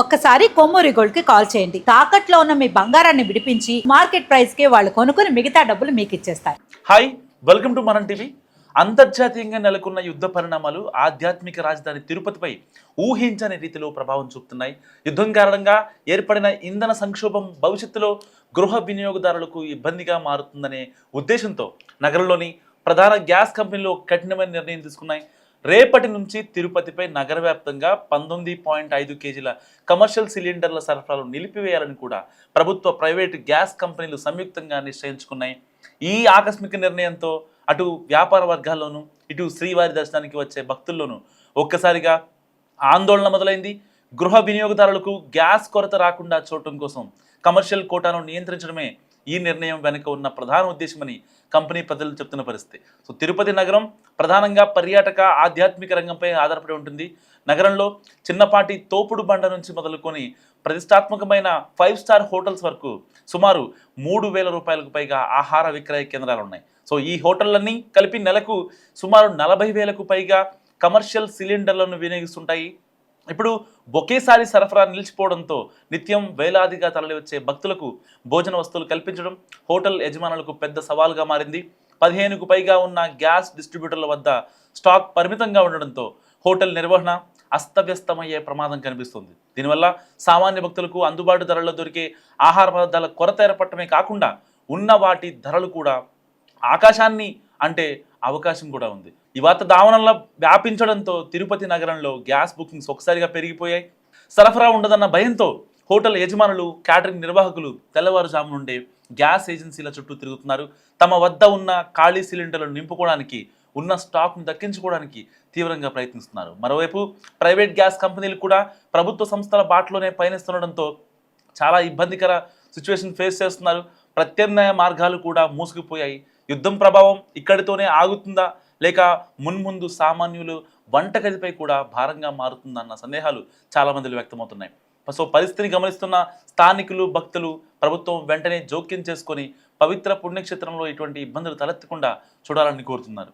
ఒక్కసారి కొమ్మూరి గోల్డ్ కి కాల్ చేయండి. తాకట్లో ఉన్న మీ బంగారాన్ని విడిపించి మార్కెట్ ప్రైస్ కి వాళ్ళు కొనుక్కుని మిగతా డబ్బులు మీకు ఇచ్చేస్తారు. హాయ్, వెల్కమ్ టు మనం టీవీ. అంతర్జాతీయంగా నెలకొన్న యుద్ధ పరిణామాలు ఆధ్యాత్మిక రాజధాని తిరుపతిపై ఊహించని రీతిలో ప్రభావం చూపుతున్నాయి. యుద్ధం కారణంగా ఏర్పడిన ఇంధన సంక్షోభం భవిష్యత్తులో గృహ వినియోగదారులకు ఇబ్బందిగా మారుతుందనే ఉద్దేశంతో నగరంలోని ప్రధాన గ్యాస్ కంపెనీలు కఠినమైన నిర్ణయం తీసుకున్నాయి. రేపటి నుంచి తిరుపతిపై నగర వ్యాప్తంగా 19.5 కేజీల కమర్షియల్ సిలిండర్ల సరఫరాలు నిలిపివేయాలని కూడా ప్రభుత్వ ప్రైవేటు గ్యాస్ కంపెనీలు సంయుక్తంగా నిశ్చయించుకున్నాయి. ఈ ఆకస్మిక నిర్ణయంతో అటు వ్యాపార వర్గాల్లోనూ ఇటు శ్రీవారి దర్శనానికి వచ్చే భక్తుల్లోనూ ఒక్కసారిగా ఆందోళన మొదలైంది. గృహ వినియోగదారులకు గ్యాస్ కొరత రాకుండా చూడటం కోసం కమర్షియల్ కోటాను నియంత్రించడమే ఈ నిర్ణయం వెనుక ఉన్న ప్రధాన ఉద్దేశమని కంపెనీ ప్రజలు చెప్తున్న పరిస్థితి. సో తిరుపతి నగరం ప్రధానంగా పర్యాటక ఆధ్యాత్మిక రంగంపై ఆధారపడి ఉంటుంది. నగరంలో చిన్నపాటి తోపుడు బండ నుంచి మొదలుకొని ప్రతిష్టాత్మకమైన 5 స్టార్ హోటల్స్ వరకు సుమారు 3,000 రూపాయలకు పైగా ఆహార విక్రయ కేంద్రాలు ఉన్నాయి. సో ఈ హోటళ్లన్నీ కలిపి నెలకు సుమారు 40,000కు పైగా కమర్షియల్ సిలిండర్లను వినియోగిస్తుంటాయి. ఇప్పుడు ఒకేసారి సరఫరా నిలిచిపోవడంతో నిత్యం వేలాదిగా తరలివచ్చే భక్తులకు భోజన వస్తువులు కల్పించడం హోటల్ యజమానులకు పెద్ద సవాల్గా మారింది. 15కు పైగా ఉన్న గ్యాస్ డిస్ట్రిబ్యూటర్ల వద్ద స్టాక్ పరిమితంగా ఉండడంతో హోటల్ నిర్వహణ అస్తవ్యస్తమయ్యే ప్రమాదం కనిపిస్తుంది. దీనివల్ల సామాన్య భక్తులకు అందుబాటు ధరల్లో దొరికే ఆహార పదార్థాల కొరత ఏర్పడటమే కాకుండా ఉన్న వాటి ధరలు కూడా ఆకాశాన్ని అంటే అవకాశం కూడా ఉంది. ఈ వార్త దావనంలో వ్యాపించడంతో తిరుపతి నగరంలో గ్యాస్ బుకింగ్స్ ఒకసారిగా పెరిగిపోయాయి. సరఫరా ఉండదన్న భయంతో హోటల్ యజమానులు, క్యాటరింగ్ నిర్వాహకులు తెల్లవారుజాము నుండే గ్యాస్ ఏజెన్సీల చుట్టూ తిరుగుతున్నారు. తమ వద్ద ఉన్న ఖాళీ సిలిండర్లను నింపుకోవడానికి, ఉన్న స్టాక్ను దక్కించుకోవడానికి తీవ్రంగా ప్రయత్నిస్తున్నారు. మరోవైపు ప్రైవేట్ గ్యాస్ కంపెనీలు కూడా ప్రభుత్వ సంస్థల బాటలోనే పయనిస్తుండడంతో చాలా ఇబ్బందికర సిచ్యువేషన్ ఫేస్ చేస్తున్నారు. ప్రత్యామ్నాయ మార్గాలు కూడా మూసుకుపోయాయి. యుద్ధం ప్రభావం ఇక్కడితోనే ఆగుతుందా, లేక మున్ముందు సామాన్యులు వంటగదిపై కూడా భారంగా మారుతుందన్న సందేహాలు చాలామందిలో వ్యక్తమవుతున్నాయి. సో పరిస్థితిని గమనిస్తున్న స్థానికులు, భక్తులు ప్రభుత్వం వెంటనే జోక్యం చేసుకొని పవిత్ర పుణ్యక్షేత్రంలో ఇటువంటి ఇబ్బందులు తలెత్తకుండా చూడాలని కోరుతున్నారు.